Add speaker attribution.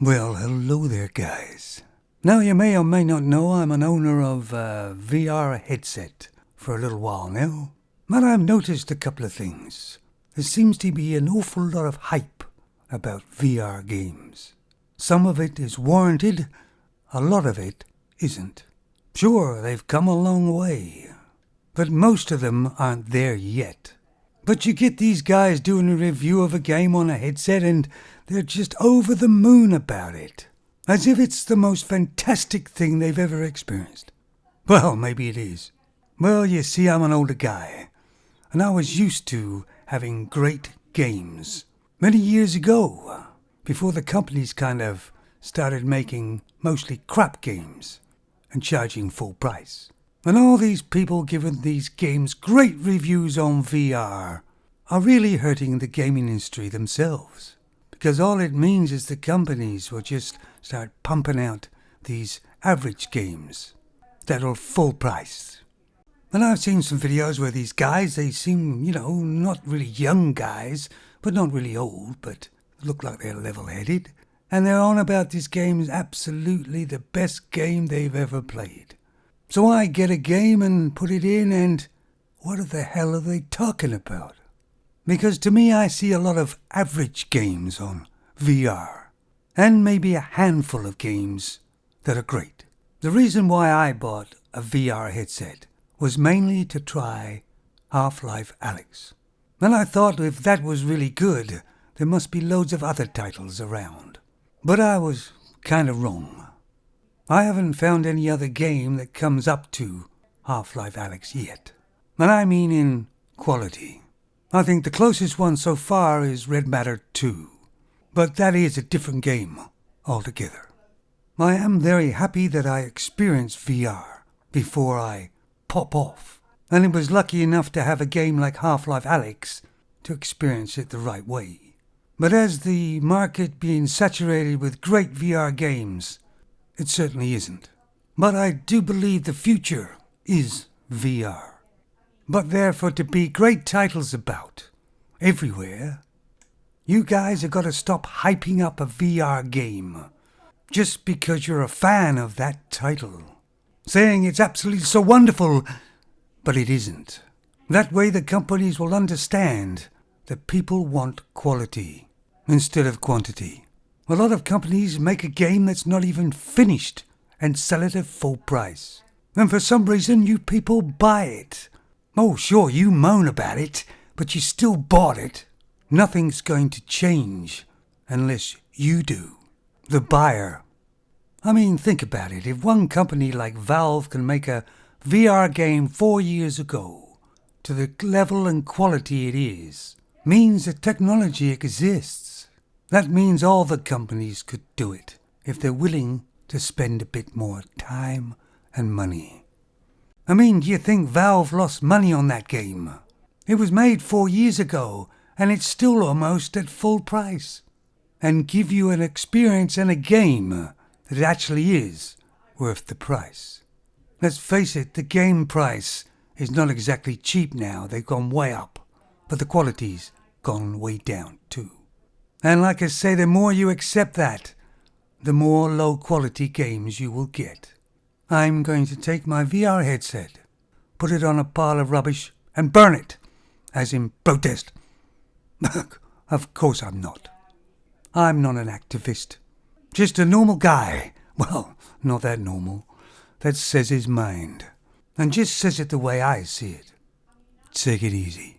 Speaker 1: Well, hello there, guys. Now, you may or may not know I'm an owner of a VR headset for a little while now. But I've noticed a couple of things. There seems to be an awful lot of hype about VR games. Some of it is warranted, a lot of it isn't. Sure, they've come a long way, but most of them aren't there yet. But you get these guys doing a review of a game on a headset and they're just over the moon about it, as if it's the most fantastic thing they've ever experienced. Well, maybe it is. Well, you see, I'm an older guy, and I was used to having great games many years ago, before the companies kind of started making mostly crap games and charging full price. And all these people giving these games great reviews on VR are really hurting the gaming industry themselves. Because all it means is the companies will just start pumping out these average games that are full price. And I've seen some videos where these guys, they seem, not really young guys, but not really old, but look like they're level-headed. And they're on about this game is absolutely the best game they've ever played. So I get a game and put it in, and what the hell are they talking about? Because to me, I see a lot of average games on VR, and maybe a handful of games that are great. The reason why I bought a VR headset was mainly to try Half-Life Alyx. And I thought if that was really good, there must be loads of other titles around. But I was kind of wrong. I haven't found any other game that comes up to Half-Life Alyx yet. And I mean in quality. I think the closest one so far is Red Matter 2. But that is a different game altogether. I am very happy that I experienced VR before I pop off. And it was lucky enough to have a game like Half-Life Alyx to experience it the right way. But as the market being saturated with great VR games, it certainly isn't. But I do believe the future is VR. But therefore to be great titles about everywhere, you guys have got to stop hyping up a VR game just because you're a fan of that title. Saying it's absolutely so wonderful, but it isn't. That way the companies will understand that people want quality instead of quantity. A lot of companies make a game that's not even finished and sell it at full price. And for some reason, you people buy it. Oh, sure, you moan about it, but you still bought it. Nothing's going to change unless you do, the buyer. I mean, think about it. If one company like Valve can make a VR game 4 years ago to the level and quality it is, means that technology exists. That means all the companies could do it if they're willing to spend a bit more time and money. I mean, do you think Valve lost money on that game? It was made 4 years ago, and it's still almost at full price. And give you an experience and a game that actually is worth the price. Let's face it, the game price is not exactly cheap now. They've gone way up, but the quality's gone way down too. And like I say, the more you accept that, the more low-quality games you will get. I'm going to take my VR headset, put it on a pile of rubbish, and burn it, as in protest. Of course I'm not. I'm not an activist. Just a normal guy. Well, not that normal. That says his mind. And just says it the way I see it. Take it easy.